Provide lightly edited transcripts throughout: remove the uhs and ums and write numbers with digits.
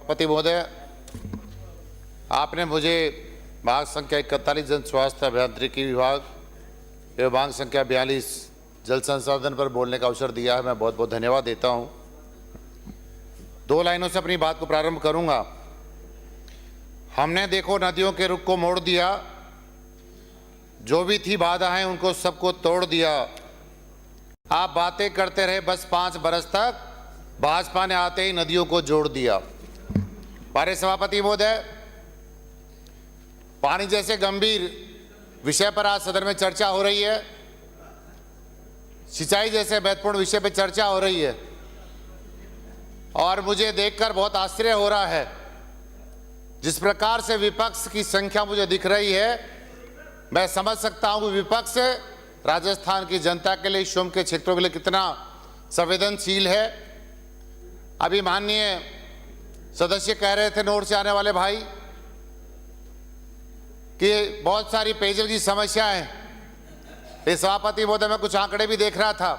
सभापति महोदय, आपने मुझे मांग संख्या 41 जन स्वास्थ्य अभियांत्रिकी विभाग एवं मांग संख्या 42 जल संसाधन पर बोलने का अवसर दिया है। मैं बहुत बहुत धन्यवाद देता हूं। 2 लाइनों से अपनी बात को प्रारंभ करूंगा। हमने देखो नदियों के रुख को मोड़ दिया, जो भी थी बाधाएं उनको सबको तोड़ दिया। आप बातें करते रहे बस 5 बरस तक, भाजपा ने आते ही नदियों को जोड़ दिया। हमारे सभापति महोदय, पानी जैसे गंभीर विषय पर आज सदन में चर्चा हो रही है, सिंचाई जैसे महत्वपूर्ण विषय पर चर्चा हो रही है और मुझे देखकर बहुत आश्चर्य हो रहा है। जिस प्रकार से विपक्ष की संख्या मुझे दिख रही है, मैं समझ सकता हूं कि विपक्ष राजस्थान की जनता के लिए, स्वयं के क्षेत्रों के लिए कितना संवेदनशील है। अभी माननीय सदस्य कह रहे थे नोट से आने वाले भाई कि बहुत सारी पेयजल की समस्या है। सभापति महोदय, मैं कुछ आंकड़े भी देख रहा था।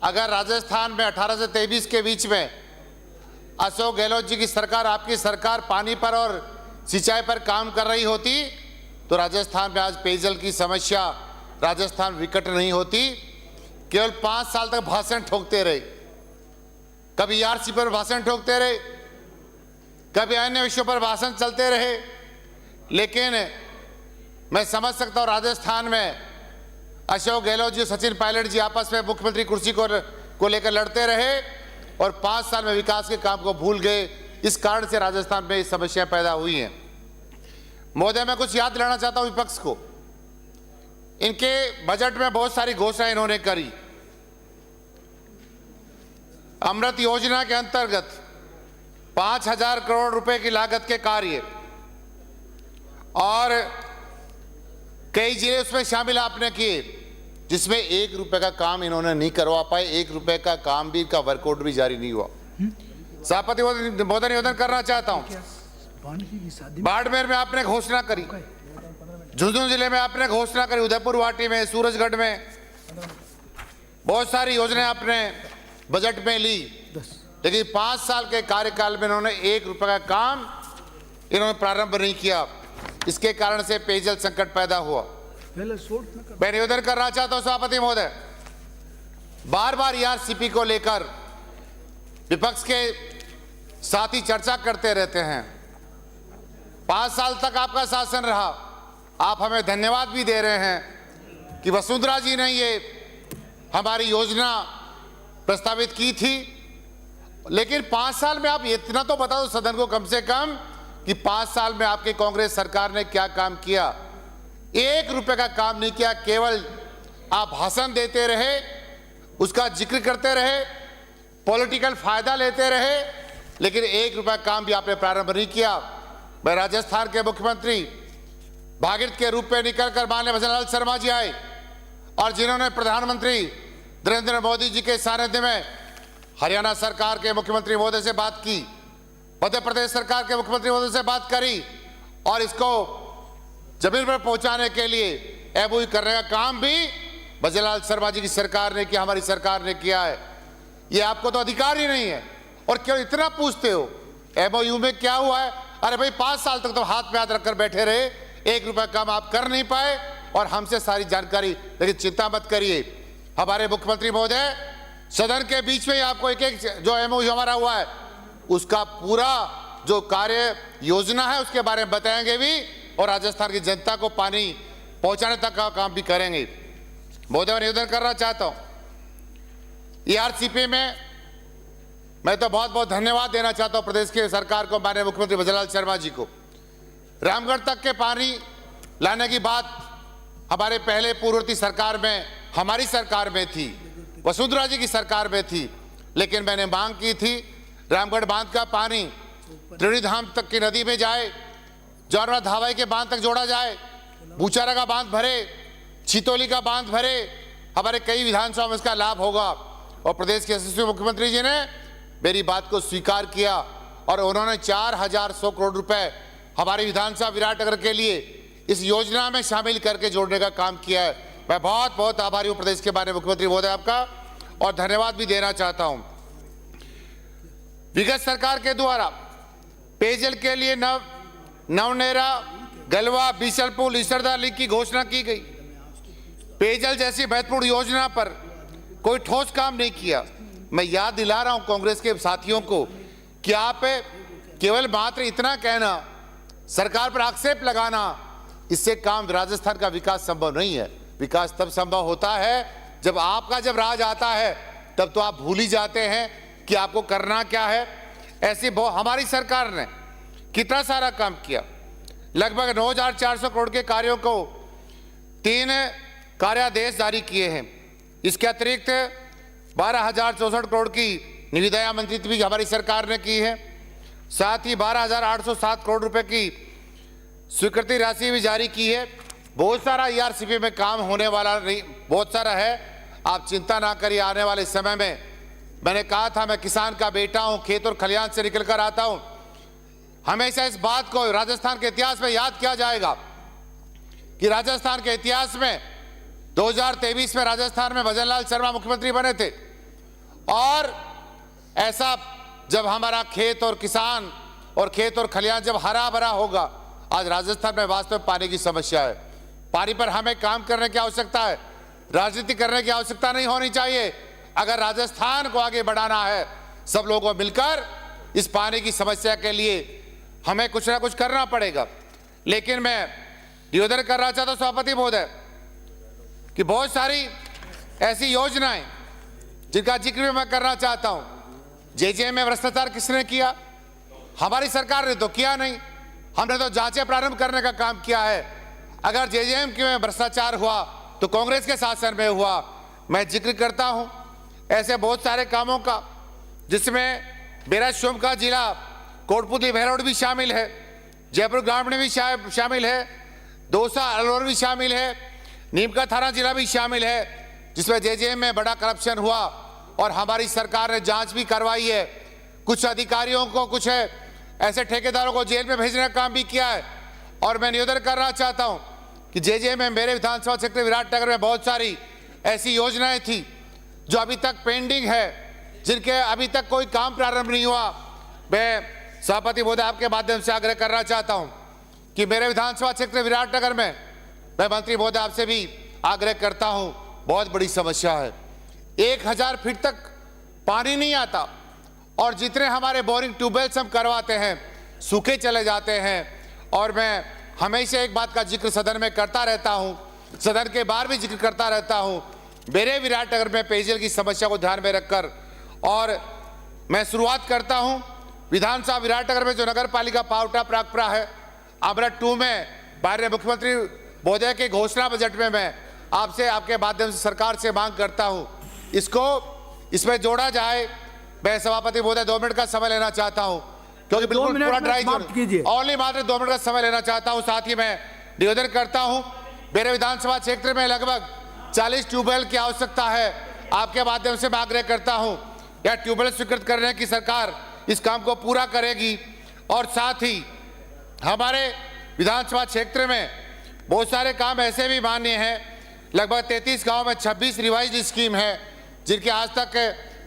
अगर राजस्थान में 18 से 23 के बीच में अशोक गहलोत जी की सरकार, आपकी सरकार पानी पर और सिंचाई पर काम कर रही होती तो राजस्थान में आज पेयजल की समस्या राजस्थान विकट नहीं होती। केवल 5 साल तक भाषण ठोकते रहे, कभी ईआरसी पर भाषण ठोकते रहे, कभी अन्य विषयों पर भाषण चलते रहे। लेकिन मैं समझ सकता हूं राजस्थान में अशोक गहलोत जी, सचिन पायलट जी आपस में मुख्यमंत्री कुर्सी को लेकर लड़ते रहे और 5 साल में विकास के काम को भूल गए। इस कारण से राजस्थान में समस्याएं पैदा हुई हैं। महोदय, मैं कुछ याद दिलाना चाहता हूं विपक्ष को। इनके बजट में बहुत सारी घोषणाएं इन्होंने करी। अमृत योजना के अंतर्गत 5000 करोड़ रुपए की लागत के कार्य और कई जिले उसमें शामिल आपने किए, जिसमें 1 रुपए का काम इन्होंने नहीं करवा पाए। 1 रुपए का काम भी का वर्कआउट भी जारी नहीं हुआ। सभापति महोदय, निवेदन करना चाहता हूं, बाड़मेर में आपने घोषणा करी, झुंझुनू जिले में आपने घोषणा करी, उदयपुर वाटी में, सूरजगढ़ में बहुत सारी योजनाएं आपने बजट में ली, लेकिन 5 साल के कार्यकाल में इन्होंने 1 रुपए का काम इन्होंने प्रारंभ नहीं किया। इसके कारण से पेयजल संकट पैदा हुआ। मैं निवेदन करना चाहता हूं सभापति महोदय, बार बार ईआरसीपी को लेकर विपक्ष के साथी चर्चा करते रहते हैं। 5 साल तक आपका शासन रहा, आप हमें धन्यवाद भी दे रहे हैं कि वसुंधरा जी ने ये हमारी योजना प्रस्तावित की थी। लेकिन 5 साल में आप इतना तो बता दो सदन को कम से कम कि 5 साल में आपकी कांग्रेस सरकार ने क्या काम किया। 1 रुपए का काम नहीं किया, केवल आप भाषण देते रहे, उसका जिक्र करते रहे, पॉलिटिकल फायदा लेते रहे, लेकिन 1 रुपए काम भी आपने प्रारंभ नहीं किया। मैं राजस्थान के मुख्यमंत्री भागीरथ के रूप में निकलकर माननीय भजन लाल शर्मा जी आए और जिन्होंने प्रधानमंत्री नरेंद्र मोदी जी के सानिध्य में हरियाणा सरकार के मुख्यमंत्री महोदय से बात की, मध्य प्रदेश सरकार के मुख्यमंत्री महोदय से बात करी और इसको जमीन पर पहुंचाने के लिए एमओयू करने का काम भी भजनलाल शर्मा जी की सरकार ने किया, हमारी सरकार ने किया है। ये आपको तो अधिकार ही नहीं है और क्यों इतना पूछते हो एमओयू में क्या हुआ है? अरे भाई 5 साल तक तो हाथ में हाथ रखकर बैठे रहे, 1 रुपया काम आप कर नहीं पाए और हमसे सारी जानकारी। लेकिन चिंता मत करिए, हमारे मुख्यमंत्री महोदय सदन के बीच में ही आपको एक जो एमओयू हमारा हुआ है उसका पूरा जो कार्य योजना है उसके बारे में बताएंगे भी और राजस्थान की जनता को पानी पहुंचाने तक का काम भी करेंगे। महोदय, निवेदन करना चाहता हूं, ईआरसीपी में मैं तो बहुत बहुत धन्यवाद देना चाहता हूं प्रदेश की सरकार को, माननीय मुख्यमंत्री भजनलाल शर्मा जी को। रामगढ़ तक के पानी लाने की बात हमारे पहले पूर्ववर्ती सरकार में, हमारी सरकार में थी, वसुंधरा जी की सरकार में थी। लेकिन मैंने मांग की थी रामगढ़ बांध का पानी त्रिवेणी धाम तक की नदी में जाए, जौनवा धावाई के बांध तक जोड़ा जाए, बूचारा का बांध भरे, छितौली का बांध भरे, हमारे कई विधानसभा में इसका लाभ होगा। और प्रदेश के यशस्वी मुख्यमंत्री जी ने मेरी बात को स्वीकार किया और उन्होंने 4100 करोड़ रुपए हमारी विधानसभा विराटनगर के लिए इस योजना में शामिल करके जोड़ने का काम किया है। मैं बहुत बहुत आभारी हूं प्रदेश के माननीय मुख्यमंत्री महोदय आपका और धन्यवाद भी देना चाहता हूं। विगत सरकार के द्वारा पेयजल के लिए नवनेरा, गलवा, बीसलपुर, इसरदा लिंक की घोषणा की गई। पेयजल जैसी महत्वपूर्ण योजना पर कोई ठोस काम नहीं किया। मैं याद दिला रहा हूं कांग्रेस के साथियों को कि आप केवल मात्र इतना कहना, सरकार पर आक्षेप लगाना, इससे काम राजस्थान का विकास संभव नहीं है। विकास तब संभव होता है जब आपका राज आता है, तब तो आप भूल ही जाते हैं कि आपको करना क्या है। ऐसी हमारी सरकार ने कितना सारा काम किया। लगभग 9,400 करोड़ के कार्यों को 3 कार्यादेश जारी किए हैं। इसके अतिरिक्त 12,064 करोड़ की निविदा मंत्रित्व भी हमारी सरकार ने की है। साथ ही 12,807 करोड़ रुपए की स्वीकृति राशि भी जारी की है। बहुत सारा ईआरसीपी में काम होने वाला नहीं, बहुत सारा है। आप चिंता ना करिए, आने वाले समय में, मैंने कहा था मैं किसान का बेटा हूं, खेत और खलिहान से निकल कर आता हूं। हमेशा इस बात को राजस्थान के इतिहास में याद किया जाएगा कि राजस्थान के इतिहास में 2023 में राजस्थान में भजनलाल शर्मा मुख्यमंत्री बने थे। और ऐसा जब हमारा खेत और किसान और खेत और खलिहान जब हरा भरा होगा, आज राजस्थान में वास्तव में पानी की समस्या है। पानी पर हमें काम करने की आवश्यकता है, राजनीति करने की आवश्यकता नहीं होनी चाहिए। अगर राजस्थान को आगे बढ़ाना है, सब लोगों को मिलकर इस पानी की समस्या के लिए हमें कुछ ना कुछ करना पड़ेगा। लेकिन मैं निवेदन करना चाहता हूं सभापति महोदय कि बहुत सारी ऐसी योजनाएं जिनका जिक्र भी मैं करना चाहता हूं। जेजेएम में भ्रष्टाचार किसने किया? हमारी सरकार ने तो किया नहीं। हमने तो जांचें प्रारंभ करने का काम किया है। अगर जेजेएम में भ्रष्टाचार हुआ तो कांग्रेस के शासन में हुआ। मैं जिक्र करता हूं ऐसे बहुत सारे कामों का, जिसमें मेरा शिवमोगा जिला कोटपुतली भैरवड भी शामिल है, जयपुर ग्रामीण भी शामिल है, दौसा अलवर भी शामिल है, नीमका थाना जिला भी शामिल है, जिसमें जेजेएम में बड़ा करप्शन हुआ और हमारी सरकार ने जांच भी करवाई है। कुछ अधिकारियों को, कुछ ऐसे ठेकेदारों को जेल में भेजने का काम भी किया है। और मैं निवेदन करना चाहता हूं कि जेजेएम में मेरे विधानसभा क्षेत्र विराटनगर में बहुत सारी ऐसी योजनाएं थी जो अभी तक पेंडिंग है, जिनके अभी तक कोई काम प्रारंभ नहीं हुआ। मैं सभापति महोदय आपके माध्यम से आग्रह करना चाहता हूं कि मेरे विधानसभा क्षेत्र विराटनगर में, मैं मंत्री महोदय आपसे भी आग्रह करता हूं, बहुत बड़ी समस्या है। 1000 फीट तक पानी नहीं आता और जितने हमारे बोरिंग ट्यूबवेल्स हम करवाते हैं सूखे चले जाते हैं। और मैं हमेशा एक बात का जिक्र सदन में करता रहता हूं, सदन के बाहर भी जिक्र करता रहता हूं, मेरे विराटनगर में पेयजल की समस्या को ध्यान में रखकर। और मैं शुरुआत करता हूं विधानसभा विराटनगर में जो नगर पालिका पावटा प्रागपुरा है, अमृत 2 में माननीय मुख्यमंत्री महोदय के घोषणा बजट में मैं आपसे, आपके माध्यम से सरकार से मांग करता हूं इसमें जोड़ा जाए। मैं सभापति महोदय 2 मिनट का समय लेना चाहता हूं क्योंकि बिल्कुल पूरा ड्राई जोन, ओनली मात्र 2 मिनट का समय लेना चाहता हूं। साथ ही मैं निवेदन करता हूं, मेरे विधानसभा क्षेत्र में लगभग 40 ट्यूबवेल की आवश्यकता है। आपके माध्यम से मैं आग्रह करता हूं यह ट्यूबवेल स्वीकृत करने की सरकार इस काम को पूरा करेगी। और साथ ही हमारे विधानसभा क्षेत्र में बहुत सारे काम ऐसे भी मान्य हैं। लगभग 33 गांव में 26 रिवाइज्ड स्कीम है, जिनके आज तक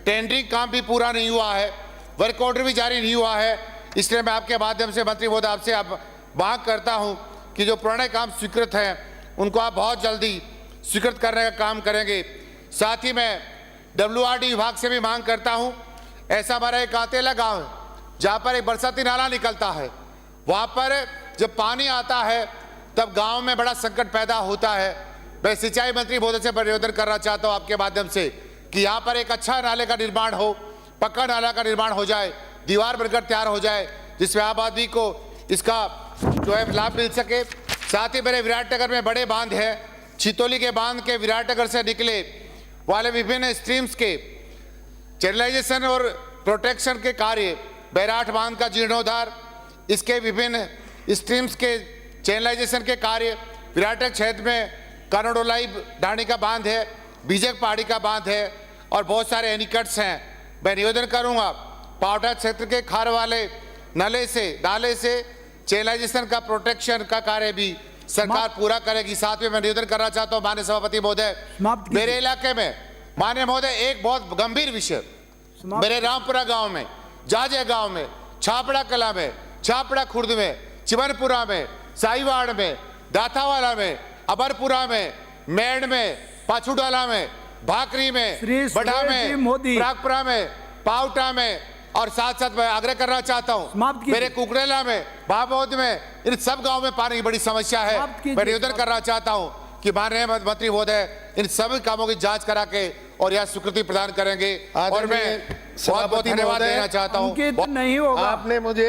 टेंडरिंग काम भी पूरा नहीं हुआ है, वर्क ऑर्डर भी जारी नहीं हुआ है। इसलिए मैं आपके माध्यम से मंत्री महोदय आपसे अब मांग करता हूं कि जो पुराने काम स्वीकृत हैं उनको आप बहुत जल्दी स्वीकृत करने का काम करेंगे। साथ ही मैं WRD विभाग से भी मांग करता हूं, ऐसा हमारा एक आतेला गाँव है जहाँ पर एक बरसाती नाला निकलता है, वहाँ पर जब पानी आता है तब गाँव में बड़ा संकट पैदा होता है। मैं सिंचाई मंत्री महोदय से निवेदन करना चाहता हूँ आपके माध्यम से कि यहाँ पर एक अच्छा नाले का निर्माण हो, पक्का नाला का निर्माण हो जाए, दीवार बनकर तैयार हो जाए, जिसमें आबादी को इसका जो है लाभ मिल सके। साथ ही मेरे विराटनगर में बड़े बांध है, छितौली के बांध के विराटनगर से निकले वाले विभिन्न स्ट्रीम्स के चैनलाइजेशन और प्रोटेक्शन के कार्य, बैराठ बांध का जीर्णोद्धार, इसके विभिन्न स्ट्रीम्स के चैनलाइजेशन के कार्य, विराटनगर क्षेत्र में कानोडोलाई ढाणी का बांध है, बीजक पहाड़ी का बांध है और बहुत सारे एनिकट्स हैं। मैं निवेदन करूंगा पावटा क्षेत्र के खार वाले नाले से चैनलाइजेशन का प्रोटेक्शन का कार्य भी सरकार पूरा करेगी। साथ में मैं निवेदन करना चाहता हूं माननीय सभापति महोदय, मेरे इलाके में माननीय महोदय एक बहुत गंभीर विषय, मेरे रामपुरा गांव में, जाजे गांव में, छापड़ा कला में छापड़ा खुर्द में, चिमनपुरा में, साहिवाड़ में, दातावाला में, अबरपुरा में, मेड़ में, पाछुडाला में, भाकरी में, बढ़ा में, प्रागपुरा में, पावटा में, और साथ साथ मैं आग्रह करना चाहता हूं मेरे कुकरेला में, भाभौद में, इन सब गांव में पानी की बड़ी समस्या है। मैं निवेदन करना चाहता हूं कि माननीय मंत्री महोदय इन सभी कामों की जांच करा के और यह स्वीकृति प्रदान करेंगे। और मैं बहुत बहुत धन्यवाद देना चाहता हूं। नहीं होगा। आपने मुझे